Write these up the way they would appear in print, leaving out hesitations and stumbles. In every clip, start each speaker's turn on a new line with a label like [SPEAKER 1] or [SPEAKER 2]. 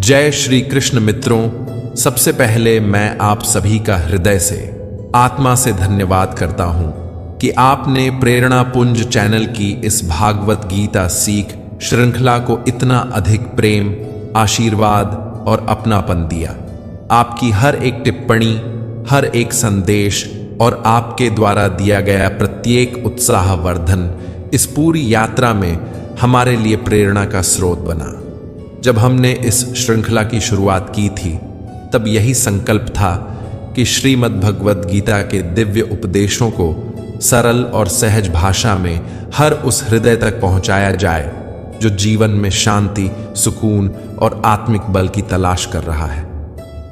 [SPEAKER 1] जय श्री कृष्ण मित्रों, सबसे पहले मैं आप सभी का हृदय से आत्मा से धन्यवाद करता हूं कि आपने प्रेरणा पुंज चैनल की इस भागवत गीता सीख श्रृंखला को इतना अधिक प्रेम, आशीर्वाद और अपनापन दिया। आपकी हर एक टिप्पणी, हर एक संदेश और आपके द्वारा दिया गया प्रत्येक उत्साहवर्धन इस पूरी यात्रा में हमारे लिए प्रेरणा का स्रोत बना। जब हमने इस श्रृंखला की शुरुआत की थी तब यही संकल्प था कि श्रीमद् भगवद गीता के दिव्य उपदेशों को सरल और सहज भाषा में हर उस हृदय तक पहुंचाया जाए जो जीवन में शांति, सुकून और आत्मिक बल की तलाश कर रहा है।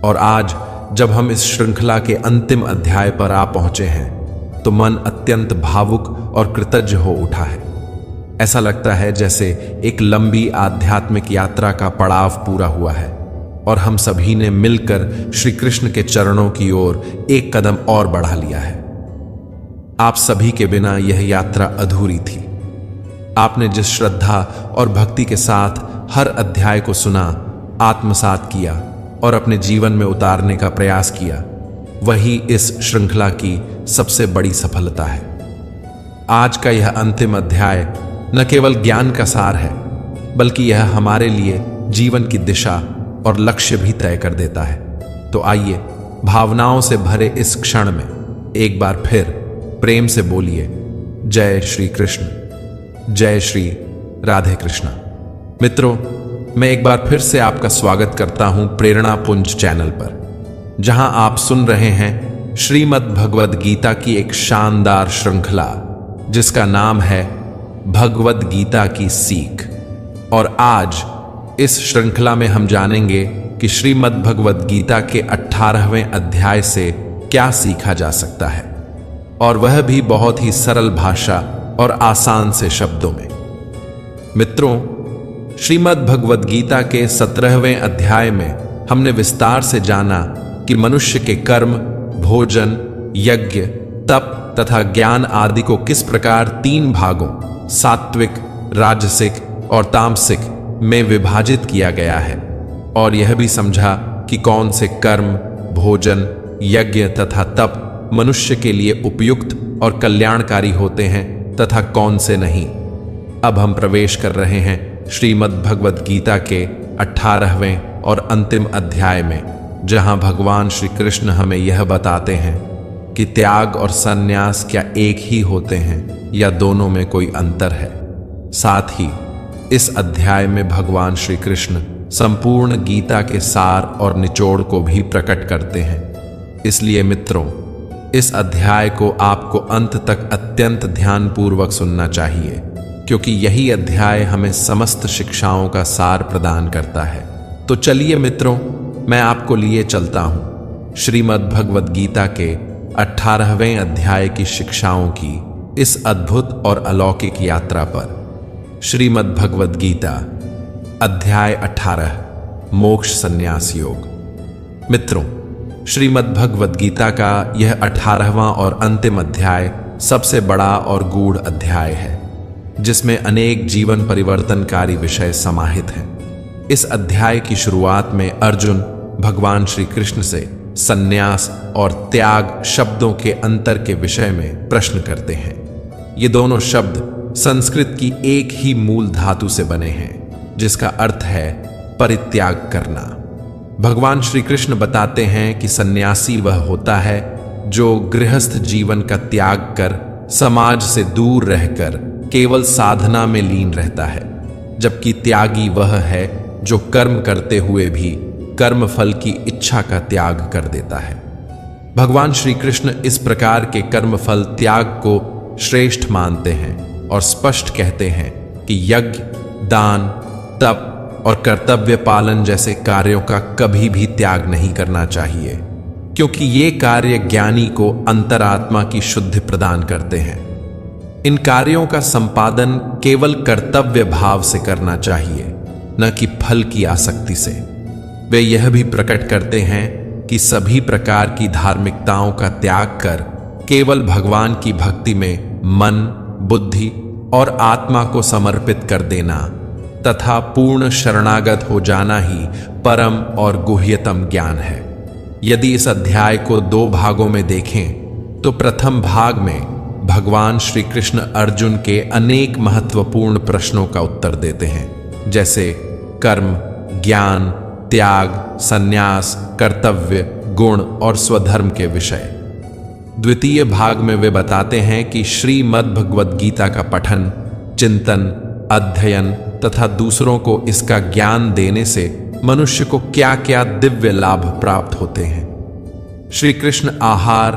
[SPEAKER 1] और आज जब हम इस श्रृंखला के अंतिम अध्याय पर आ पहुंचे हैं तो मन अत्यंत भावुक और कृतज्ञ हो उठा है। ऐसा लगता है जैसे एक लंबी आध्यात्मिक यात्रा का पड़ाव पूरा हुआ है और हम सभी ने मिलकर श्री कृष्ण के चरणों की ओर एक कदम और बढ़ा लिया है। आप सभी के बिना यह यात्रा अधूरी थी। आपने जिस श्रद्धा और भक्ति के साथ हर अध्याय को सुना, आत्मसात किया और अपने जीवन में उतारने का प्रयास किया, वही इस श्रृंखला की सबसे बड़ी सफलता है। आज का यह अंतिम अध्याय न केवल ज्ञान का सार है, बल्कि यह हमारे लिए जीवन की दिशा और लक्ष्य भी तय कर देता है। तो आइए भावनाओं से भरे इस क्षण में एक बार फिर प्रेम से बोलिए, जय श्री कृष्ण, जय श्री राधे कृष्णा। मित्रों, मैं एक बार फिर से आपका स्वागत करता हूं प्रेरणा पुंज चैनल पर, जहां आप सुन रहे हैं श्रीमद् भगवद गीता की एक शानदार श्रृंखला जिसका नाम है भगवद गीता की सीख। और आज इस श्रृंखला में हम जानेंगे कि श्रीमद् भगवद गीता के 18वें अध्याय से क्या सीखा जा सकता है, और वह भी बहुत ही सरल भाषा और आसान से शब्दों में। मित्रों, श्रीमद् भगवद गीता के 17वें अध्याय में हमने विस्तार से जाना कि मनुष्य के कर्म, भोजन, यज्ञ, तप तथा ज्ञान आदि को किस प्रकार 3 भागों सात्विक, राजसिक और तामसिक में विभाजित किया गया है, और यह भी समझा कि कौन से कर्म, भोजन, यज्ञ तथा तप मनुष्य के लिए उपयुक्त और कल्याणकारी होते हैं तथा कौन से नहीं। अब हम प्रवेश कर रहे हैं श्रीमद् भगवद गीता के 18वें और अंतिम अध्याय में, जहां भगवान श्री कृष्ण हमें यह बताते हैं कि त्याग और संन्यास क्या एक ही होते हैं या दोनों में कोई अंतर है। साथ ही इस अध्याय में भगवान श्री कृष्ण संपूर्ण गीता के सार और निचोड़ को भी प्रकट करते हैं। इसलिए मित्रों, इस अध्याय को आपको अंत तक अत्यंत ध्यानपूर्वक सुनना चाहिए, क्योंकि यही अध्याय हमें समस्त शिक्षाओं का सार प्रदान करता है। तो चलिए मित्रों, मैं आपको लिए चलता हूं श्रीमद् भगवद गीता के 18वें अध्याय की शिक्षाओं की इस अद्भुत और अलौकिक यात्रा पर। श्रीमद् भगवद गीता अध्याय 18, मोक्ष संन्यास योग। मित्रों, श्रीमद् भगवद गीता का यह 18वां और अंतिम अध्याय सबसे बड़ा और गूढ़ अध्याय है, जिसमें अनेक जीवन परिवर्तनकारी विषय समाहित हैं। इस अध्याय की शुरुआत में अर्जुन भगवान श्री कृष्ण से संन्यास और त्याग शब्दों के अंतर के विषय में प्रश्न करते हैं। ये दोनों शब्द संस्कृत की एक ही मूल धातु से बने हैं, जिसका अर्थ है परित्याग करना। भगवान श्री कृष्ण बताते हैं कि सन्यासी वह होता है जो गृहस्थ जीवन का त्याग कर समाज से दूर रहकर केवल साधना में लीन रहता है, जबकि त्यागी वह है जो कर्म करते हुए भी कर्म फल की इच्छा का त्याग कर देता है। भगवान श्री कृष्ण इस प्रकार के कर्म फल त्याग को श्रेष्ठ मानते हैं और स्पष्ट कहते हैं कि यज्ञ, दान, तप और कर्तव्य पालन जैसे कार्यों का कभी भी त्याग नहीं करना चाहिए, क्योंकि ये कार्य ज्ञानी को अंतरात्मा की शुद्धि प्रदान करते हैं। इन कार्यों का संपादन केवल कर्तव्य भाव से करना चाहिए, न कि फल की आसक्ति से। वे यह भी प्रकट करते हैं कि सभी प्रकार की धार्मिकताओं का त्याग कर केवल भगवान की भक्ति में मन, बुद्धि और आत्मा को समर्पित कर देना, तथा पूर्ण शरणागत हो जाना ही परम और गुह्यतम ज्ञान है। यदि इस अध्याय को 2 भागों में देखें तो प्रथम भाग में भगवान श्री कृष्ण अर्जुन के अनेक महत्वपूर्ण प्रश्नों का उत्तर देते हैं, जैसे कर्म, ज्ञान, त्याग, संन्यास, कर्तव्य, गुण और स्वधर्म के विषय। द्वितीय भाग में वे बताते हैं कि श्रीमद् भगवद गीता का पठन, चिंतन, अध्ययन तथा दूसरों को इसका ज्ञान देने से मनुष्य को क्या क्या दिव्य लाभ प्राप्त होते हैं। श्री कृष्ण आहार,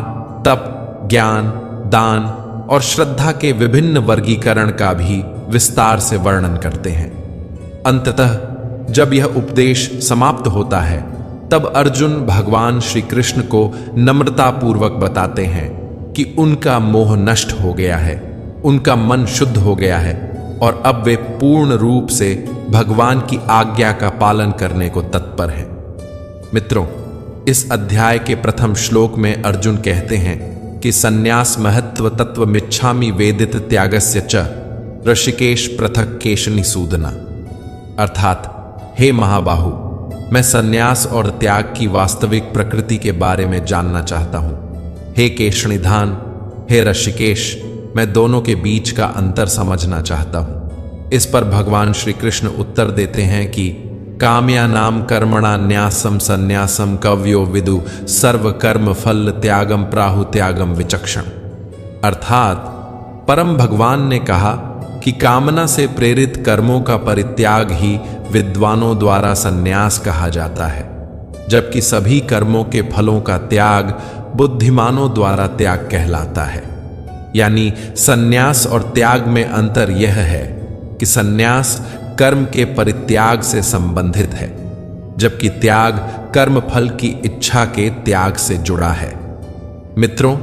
[SPEAKER 1] तप, ज्ञान, दान और श्रद्धा के विभिन्न वर्गीकरण का भी विस्तार से वर्णन करते हैं। अंततः जब यह उपदेश समाप्त होता है तब अर्जुन भगवान श्री कृष्ण को नम्रतापूर्वक बताते हैं कि उनका मोह नष्ट हो गया है, उनका मन शुद्ध हो गया है और अब वे पूर्ण रूप से भगवान की आज्ञा का पालन करने को तत्पर हैं। मित्रों, इस अध्याय के प्रथम श्लोक में अर्जुन कहते हैं कि संन्यास महत्व तत्व मिच्छामि वेदित त्यागस्य च ऋषिकेश पृथक केशनी सूदना। अर्थात, हे महाबाहु, मैं संन्यास और त्याग की वास्तविक प्रकृति के बारे में जानना चाहता हूं। हे केशनीधान, हे ऋषिकेश, मैं दोनों के बीच का अंतर समझना चाहता हूं। इस पर भगवान श्री कृष्ण उत्तर देते हैं कि काम्या नाम कर्मणा न्यासम संन्यासम कव्यो विदु सर्व कर्म फल त्यागम प्राहु त्यागम विचक्षण। अर्थात परम भगवान ने कहा कि कामना से प्रेरित कर्मों का परित्याग ही विद्वानों द्वारा संन्यास कहा जाता है, जबकि सभी कर्मों के फलों का त्याग बुद्धिमानों द्वारा त्याग कहलाता है। यानी संन्यास और त्याग में अंतर यह है कि संन्यास कर्म के परित्याग से संबंधित है, जबकि त्याग कर्म फल की इच्छा के त्याग से जुड़ा है। मित्रों,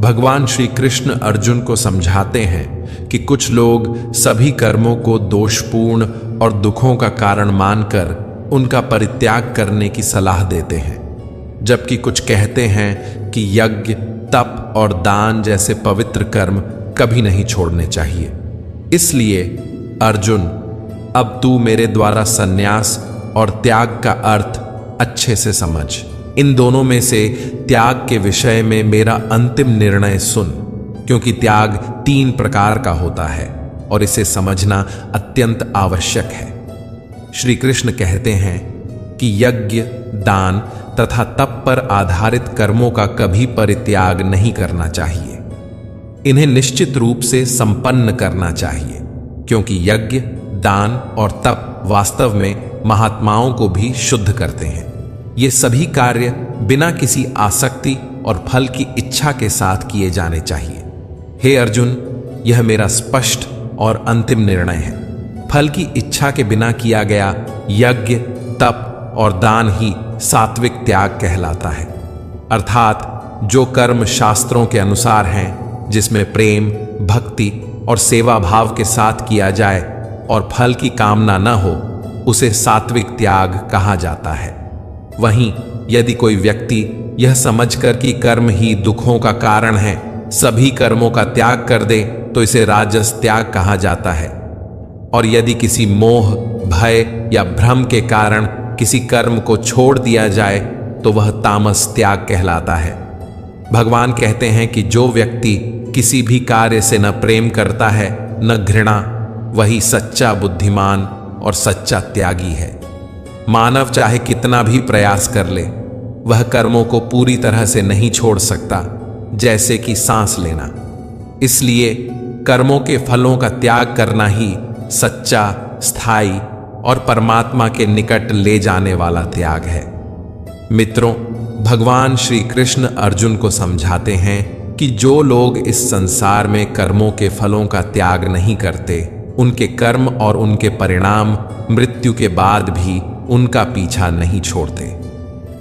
[SPEAKER 1] भगवान श्री कृष्ण अर्जुन को समझाते हैं कि कुछ लोग सभी कर्मों को दोषपूर्ण और दुखों का कारण मानकर उनका परित्याग करने की सलाह देते हैं, जबकि कुछ कहते हैं कि यज्ञ, तप और दान जैसे पवित्र कर्म कभी नहीं छोड़ने चाहिए। इसलिए अर्जुन, अब तू मेरे द्वारा संन्यास और त्याग का अर्थ अच्छे से समझ। इन दोनों में से त्याग के विषय में मेरा अंतिम निर्णय सुन, क्योंकि त्याग 3 प्रकार का होता है और इसे समझना अत्यंत आवश्यक है। श्री कृष्ण कहते हैं कि यज्ञ, दान तथा तप पर आधारित कर्मों का कभी परित्याग नहीं करना चाहिए। इन्हें निश्चित रूप से संपन्न करना चाहिए, क्योंकि यज्ञ, दान और तप वास्तव में महात्माओं को भी शुद्ध करते हैं। ये सभी कार्य बिना किसी आसक्ति और फल की इच्छा के साथ किए जाने चाहिए। हे अर्जुन, यह मेरा स्पष्ट और अंतिम निर्णय है। फल की इच्छा के बिना किया गया यज्ञ, तप और दान ही सात्विक त्याग कहलाता है। अर्थात जो कर्म शास्त्रों के अनुसार हैं, जिसमें प्रेम, भक्ति और सेवा भाव के साथ किया जाए और फल की कामना न हो, उसे सात्विक त्याग कहा जाता है। वहीं यदि कोई व्यक्ति यह समझकर कि कर्म ही दुखों का कारण है, सभी कर्मों का त्याग कर दे, तो इसे राजस त्याग कहा जाता है। और यदि किसी मोह, भय या भ्रम के कारण किसी कर्म को छोड़ दिया जाए, तो वह तामस त्याग कहलाता है। भगवान कहते हैं कि जो व्यक्ति किसी भी कार्य से न प्रेम करता है, न घृणा, वही सच्चा बुद्धिमान और सच्चा त्यागी है। मानव चाहे कितना भी प्रयास कर ले, वह कर्मों को पूरी तरह से नहीं छोड़ सकता, जैसे कि सांस लेना। इसलिए कर्मों के फलों का त्याग करना ही सच्चा, स्थायी और परमात्मा के निकट ले जाने वाला त्याग है। मित्रों, भगवान श्री कृष्ण अर्जुन को समझाते हैं कि जो लोग इस संसार में कर्मों के फलों का त्याग नहीं करते, उनके कर्म और उनके परिणाम मृत्यु के बाद भी उनका पीछा नहीं छोड़ते।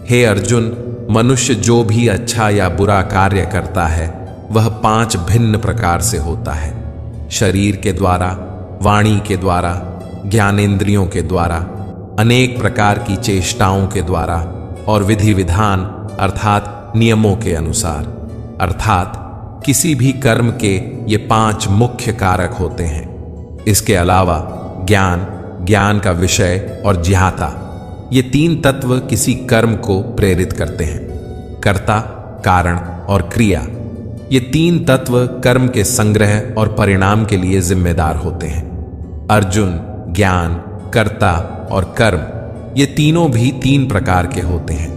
[SPEAKER 1] हे अर्जुन, मनुष्य जो भी अच्छा या बुरा कार्य करता है, वह 5 भिन्न प्रकार से होता है। शरीर के द्वारा, वाणी के द्वारा, ज्ञानेंद्रियों के द्वारा, अनेक प्रकार की चेष्टाओं के द्वारा और विधि विधान अर्थात नियमों के अनुसार। अर्थात किसी भी कर्म के ये 5 मुख्य कारक होते हैं। इसके अलावा ज्ञान, ज्ञान का विषय और ज्ञाता, ये तीन तत्व किसी कर्म को प्रेरित करते हैं। कर्ता, कारण और क्रिया, ये तीन तत्व कर्म के संग्रह और परिणाम के लिए जिम्मेदार होते हैं। अर्जुन, ज्ञान, कर्ता और कर्म, ये तीनों भी तीन प्रकार के होते हैं।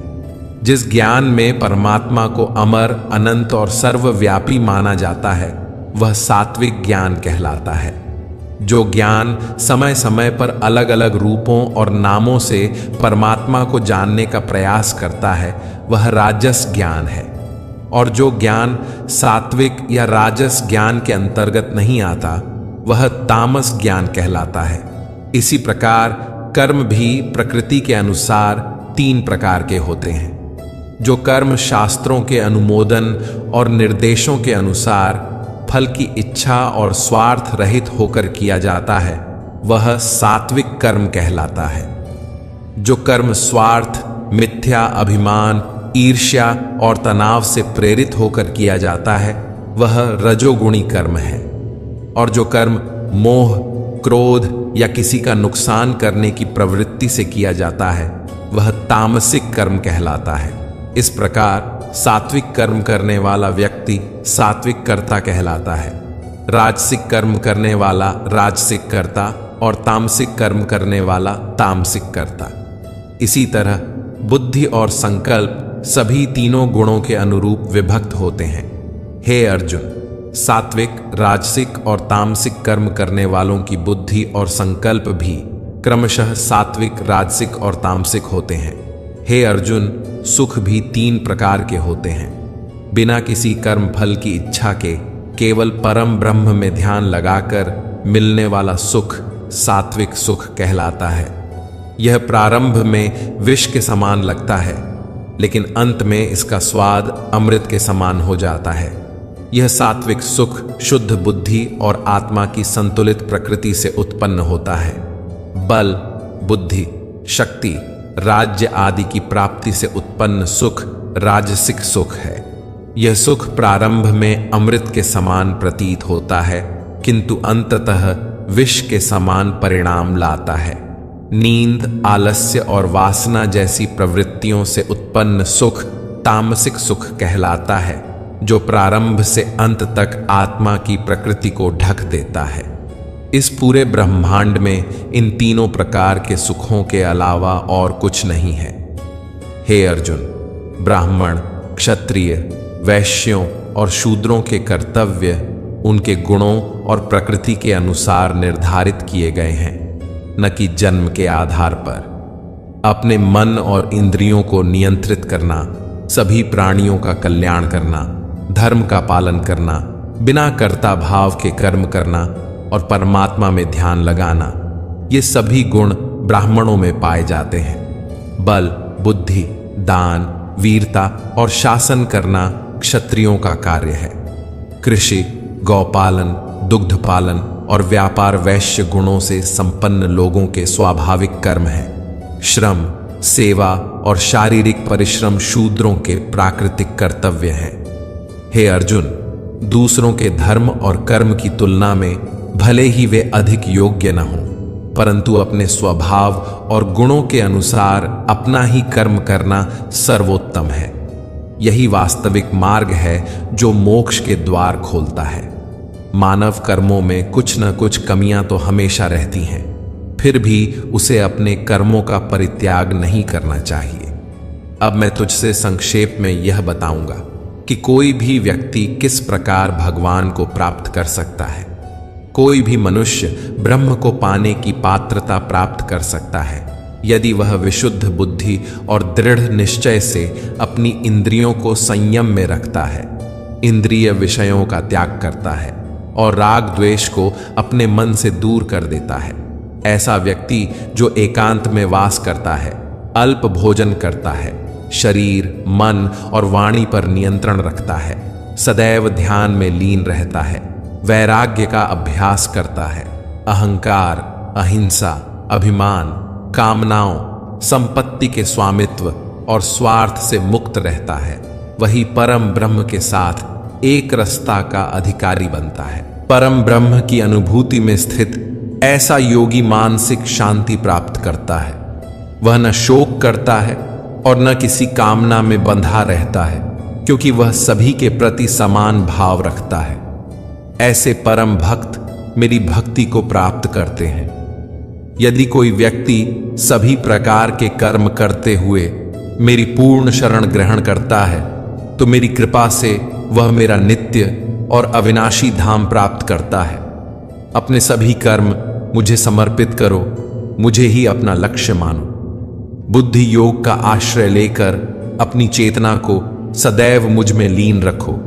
[SPEAKER 1] जिस ज्ञान में परमात्मा को अमर, अनंत और सर्वव्यापी माना जाता है, वह सात्विक ज्ञान कहलाता है। जो ज्ञान समय समय पर अलग अलग रूपों और नामों से परमात्मा को जानने का प्रयास करता है, वह राजस ज्ञान है। और जो ज्ञान सात्विक या राजस ज्ञान के अंतर्गत नहीं आता, वह तामस ज्ञान कहलाता है। इसी प्रकार कर्म भी प्रकृति के अनुसार तीन प्रकार के होते हैं। जो कर्म शास्त्रों के अनुमोदन और निर्देशों के अनुसार फल की इच्छा और स्वार्थ रहित होकर किया जाता है, वह सात्विक कर्म कहलाता है। जो कर्म स्वार्थ, मिथ्या अभिमान, ईर्ष्या और तनाव से प्रेरित होकर किया जाता है, वह रजोगुणी कर्म है। और जो कर्म मोह, क्रोध या किसी का नुकसान करने की प्रवृत्ति से किया जाता है, वह तामसिक कर्म कहलाता है। इस प्रकार सात्विक कर्म करने वाला व्यक्ति सात्विक कर्ता कहलाता है, राजसिक कर्म करने वाला राजसिक कर्ता और तामसिक कर्म करने वाला तामसिक कर्ता। इसी तरह बुद्धि और संकल्प सभी तीनों गुणों के अनुरूप विभक्त होते हैं। हे अर्जुन, सात्विक, राजसिक और तामसिक कर्म करने वालों की बुद्धि और संकल्प भी क्रमशः सात्विक, राजसिक और तामसिक होते हैं। हे अर्जुन, सुख भी तीन प्रकार के होते हैं। बिना किसी कर्म फल की इच्छा के केवल परम ब्रह्म में ध्यान लगाकर मिलने वाला सुख सात्विक सुख कहलाता है। यह प्रारंभ में विष के समान लगता है, लेकिन अंत में इसका स्वाद अमृत के समान हो जाता है। यह सात्विक सुख शुद्ध बुद्धि और आत्मा की संतुलित प्रकृति से उत्पन्न होता है। बल, बुद्धि, शक्ति, राज्य आदि की प्राप्ति से उत्पन्न सुख राजसिक सुख है। यह सुख प्रारंभ में अमृत के समान प्रतीत होता है, किंतु अंततः विष के समान परिणाम लाता है। नींद, आलस्य और वासना जैसी प्रवृत्तियों से उत्पन्न सुख तामसिक सुख कहलाता है, जो प्रारंभ से अंत तक आत्मा की प्रकृति को ढक देता है। इस पूरे ब्रह्मांड में इन तीनों प्रकार के सुखों के अलावा और कुछ नहीं है। हे अर्जुन, ब्राह्मण, क्षत्रिय, वैश्यों और शूद्रों के कर्तव्य उनके गुणों और प्रकृति के अनुसार निर्धारित किए गए हैं, न कि जन्म के आधार पर। अपने मन और इंद्रियों को नियंत्रित करना, सभी प्राणियों का कल्याण करना, धर्म का पालन करना, बिना कर्ता भाव के कर्म करना और परमात्मा में ध्यान लगाना, ये सभी गुण ब्राह्मणों में पाए जाते हैं। बल, बुद्धि, दान, वीरता और शासन करना क्षत्रियों का कार्य है। कृषि, गौपालन, दुग्ध पालन और व्यापार वैश्य गुणों से संपन्न लोगों के स्वाभाविक कर्म हैं। श्रम, सेवा और शारीरिक परिश्रम शूद्रों के प्राकृतिक कर्तव्य हैं। हे अर्जुन, दूसरों के धर्म और कर्म की तुलना में भले ही वे अधिक योग्य न हों, परंतु अपने स्वभाव और गुणों के अनुसार अपना ही कर्म करना सर्वोत्तम है। यही वास्तविक मार्ग है जो मोक्ष के द्वार खोलता है। मानव कर्मों में कुछ न कुछ कमियां तो हमेशा रहती हैं, फिर भी उसे अपने कर्मों का परित्याग नहीं करना चाहिए। अब मैं तुझसे संक्षेप में यह बताऊंगा कि कोई भी व्यक्ति किस प्रकार भगवान को प्राप्त कर सकता है। कोई भी मनुष्य ब्रह्म को पाने की पात्रता प्राप्त कर सकता है यदि वह विशुद्ध बुद्धि और दृढ़ निश्चय से अपनी इंद्रियों को संयम में रखता है, इंद्रिय विषयों का त्याग करता है और राग द्वेष को अपने मन से दूर कर देता है। ऐसा व्यक्ति जो एकांत में वास करता है, अल्प भोजन करता है, शरीर, मन और वाणी पर नियंत्रण रखता है, सदैव ध्यान में लीन रहता है, वैराग्य का अभ्यास करता है, अहंकार, अहिंसा, अभिमान, कामनाओं, संपत्ति के स्वामित्व और स्वार्थ से मुक्त रहता है, वही परम ब्रह्म के साथ एक रसता का अधिकारी बनता है। परम ब्रह्म की अनुभूति में स्थित ऐसा योगी मानसिक शांति प्राप्त करता है। वह न शोक करता है और न किसी कामना में बंधा रहता है, क्योंकि वह सभी के प्रति समान भाव रखता है। ऐसे परम भक्त मेरी भक्ति को प्राप्त करते हैं। यदि कोई व्यक्ति सभी प्रकार के कर्म करते हुए मेरी पूर्ण शरण ग्रहण करता है, तो मेरी कृपा से वह मेरा नित्य और अविनाशी धाम प्राप्त करता है। अपने सभी कर्म मुझे समर्पित करो, मुझे ही अपना लक्ष्य मानो। बुद्धि योग का आश्रय लेकर अपनी चेतना को सदैव मुझ में लीन रखो।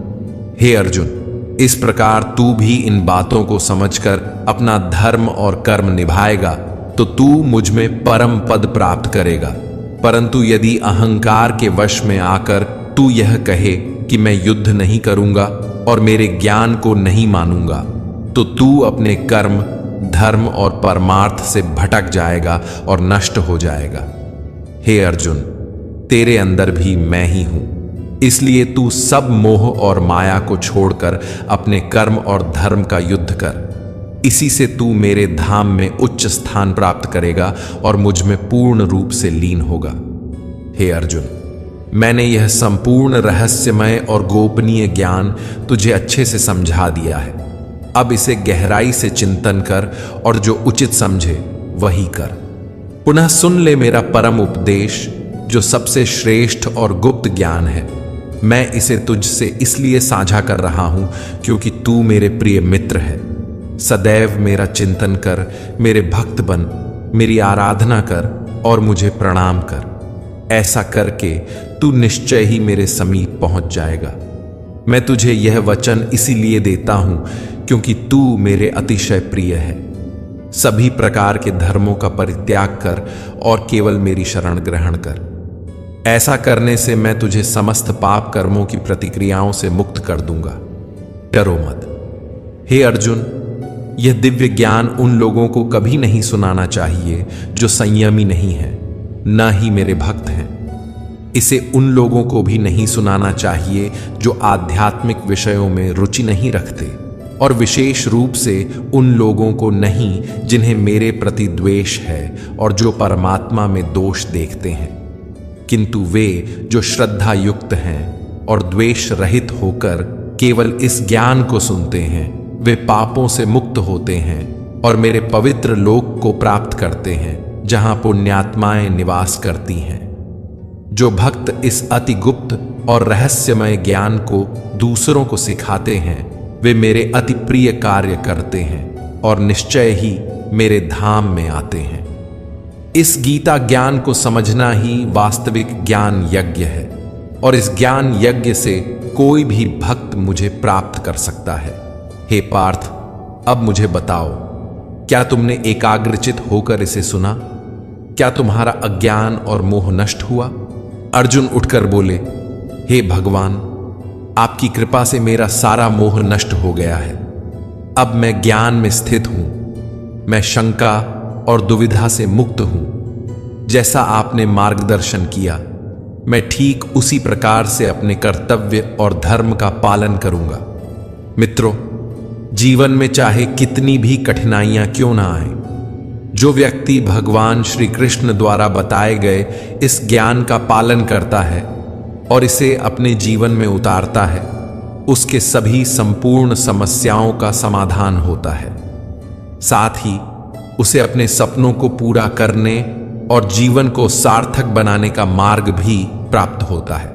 [SPEAKER 1] हे अर्जुन, इस प्रकार तू भी इन बातों को समझकर अपना धर्म और कर्म निभाएगा तो तू मुझ में परम पद प्राप्त करेगा। परंतु यदि अहंकार के वश में आकर तू यह कहे कि मैं युद्ध नहीं करूंगा और मेरे ज्ञान को नहीं मानूंगा, तो तू अपने कर्म, धर्म और परमार्थ से भटक जाएगा और नष्ट हो जाएगा। हे अर्जुन, तेरे अंदर भी मैं ही हूं, इसलिए तू सब मोह और माया को छोड़कर अपने कर्म और धर्म का युद्ध कर। इसी से तू मेरे धाम में उच्च स्थान प्राप्त करेगा और मुझ में पूर्ण रूप से लीन होगा। हे अर्जुन, मैंने यह संपूर्ण रहस्यमय और गोपनीय ज्ञान तुझे अच्छे से समझा दिया है। अब इसे गहराई से चिंतन कर और जो उचित समझे वही कर। पुनः सुन ले मेरा परम उपदेश, जो सबसे श्रेष्ठ और गुप्त ज्ञान है। मैं इसे तुझसे इसलिए साझा कर रहा हूं क्योंकि तू मेरे प्रिय मित्र है। सदैव मेरा चिंतन कर, मेरे भक्त बन, मेरी आराधना कर और मुझे प्रणाम कर। ऐसा करके तू निश्चय ही मेरे समीप पहुंच जाएगा। मैं तुझे यह वचन इसीलिए देता हूं क्योंकि तू मेरे अतिशय प्रिय है। सभी प्रकार के धर्मों का परित्याग कर और केवल मेरी शरण ग्रहण कर। ऐसा करने से मैं तुझे समस्त पाप कर्मों की प्रतिक्रियाओं से मुक्त कर दूंगा। डरो मत। हे अर्जुन, यह दिव्य ज्ञान उन लोगों को कभी नहीं सुनाना चाहिए जो संयमी नहीं है, न ही मेरे भक्त हैं। इसे उन लोगों को भी नहीं सुनाना चाहिए जो आध्यात्मिक विषयों में रुचि नहीं रखते, और विशेष रूप से उन लोगों को नहीं जिन्हें मेरे प्रति द्वेष है और जो परमात्मा में दोष देखते हैं। किंतु वे जो श्रद्धा युक्त हैं और द्वेष रहित होकर केवल इस ज्ञान को सुनते हैं, वे पापों से मुक्त होते हैं और मेरे पवित्र लोक को प्राप्त करते हैं, जहां पुण्यात्माएं निवास करती हैं। जो भक्त इस अति गुप्त और रहस्यमय ज्ञान को दूसरों को सिखाते हैं, वे मेरे अति प्रिय कार्य करते हैं और निश्चय ही मेरे धाम में आते हैं। इस गीता ज्ञान को समझना ही वास्तविक ज्ञान यज्ञ है, और इस ज्ञान यज्ञ से कोई भी भक्त मुझे प्राप्त कर सकता है। हे पार्थ, अब मुझे बताओ, क्या तुमने एकाग्रचित होकर इसे सुना? क्या तुम्हारा अज्ञान और मोह नष्ट हुआ? अर्जुन उठकर बोले, हे भगवान, आपकी कृपा से मेरा सारा मोह नष्ट हो गया है। अब मैं ज्ञान में स्थित हूं। मैं शंका और दुविधा से मुक्त हूं। जैसा आपने मार्गदर्शन किया, मैं ठीक उसी प्रकार से अपने कर्तव्य और धर्म का पालन करूंगा। मित्रों, जीवन में चाहे कितनी भी कठिनाइयां क्यों ना आए, जो व्यक्ति भगवान श्री कृष्ण द्वारा बताए गए इस ज्ञान का पालन करता है और इसे अपने जीवन में उतारता है, उसके सभी संपूर्ण समस्याओं का समाधान होता है। साथ ही उसे अपने सपनों को पूरा करने और जीवन को सार्थक बनाने का मार्ग भी प्राप्त होता है।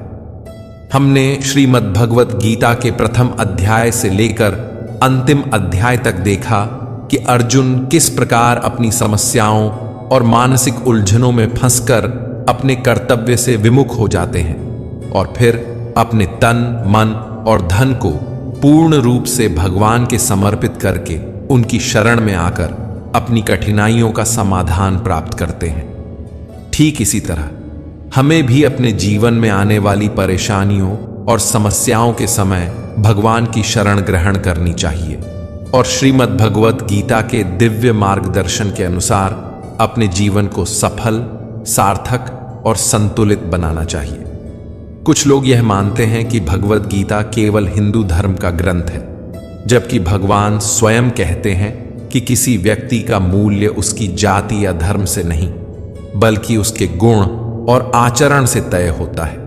[SPEAKER 1] हमने श्रीमद् भगवत गीता के प्रथम अध्याय से लेकर अंतिम अध्याय तक देखा कि अर्जुन किस प्रकार अपनी समस्याओं और मानसिक उलझनों में फंसकर अपने कर्तव्य से विमुख हो जाते हैं और फिर अपने तन, मन और धन को पूर्ण रूप से भगवान के समर्पित करके उनकी शरण में आकर अपनी कठिनाइयों का समाधान प्राप्त करते हैं। ठीक इसी तरह हमें भी अपने जीवन में आने वाली परेशानियों और समस्याओं के समय भगवान की शरण ग्रहण करनी चाहिए और श्रीमद् भगवत गीता के दिव्य मार्गदर्शन के अनुसार अपने जीवन को सफल, सार्थक और संतुलित बनाना चाहिए। कुछ लोग यह मानते हैं कि भगवत गीता केवल हिंदू धर्म का ग्रंथ है, जबकि भगवान स्वयं कहते हैं कि किसी व्यक्ति का मूल्य उसकी जाति या धर्म से नहीं, बल्कि उसके गुण और आचरण से तय होता है।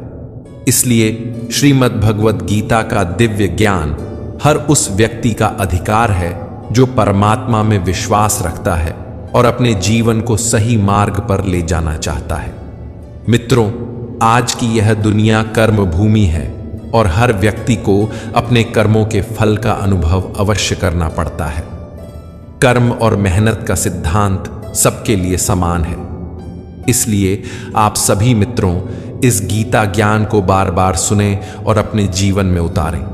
[SPEAKER 1] इसलिए श्रीमद् भगवत गीता का दिव्य ज्ञान हर उस व्यक्ति का अधिकार है जो परमात्मा में विश्वास रखता है और अपने जीवन को सही मार्ग पर ले जाना चाहता है। मित्रों, आज की यह दुनिया कर्म भूमि है और हर व्यक्ति को अपने कर्मों के फल का अनुभव अवश्य करना पड़ता है। कर्म और मेहनत का सिद्धांत सबके लिए समान है। इसलिए आप सभी मित्रों इस गीता ज्ञान को बार बार सुने और अपने जीवन में उतारें।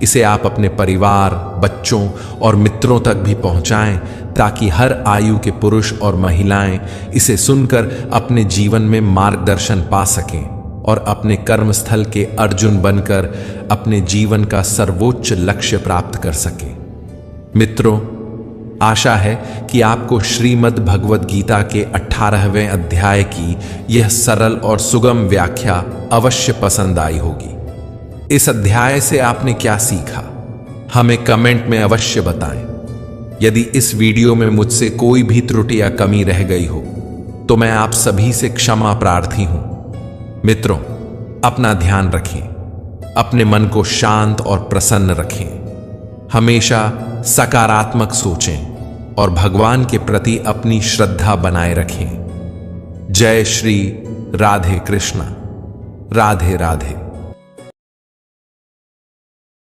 [SPEAKER 1] इसे आप अपने परिवार, बच्चों और मित्रों तक भी पहुंचाएं ताकि हर आयु के पुरुष और महिलाएं इसे सुनकर अपने जीवन में मार्गदर्शन पा सकें और अपने कर्मस्थल के अर्जुन बनकर अपने जीवन का सर्वोच्च लक्ष्य प्राप्त कर सकें। मित्रों, आशा है कि आपको श्रीमद् भगवत गीता के 18वें अध्याय की यह सरल और सुगम व्याख्या अवश्य पसंद आई होगी। इस अध्याय से आपने क्या सीखा, हमें कमेंट में अवश्य बताएं। यदि इस वीडियो में मुझसे कोई भी त्रुटि या कमी रह गई हो तो मैं आप सभी से क्षमा प्रार्थी हूं। मित्रों, अपना ध्यान रखें, अपने मन को शांत और प्रसन्न रखें, हमेशा सकारात्मक सोचें और भगवान के प्रति अपनी श्रद्धा बनाए रखें। जय श्री राधे कृष्ण। राधे राधे।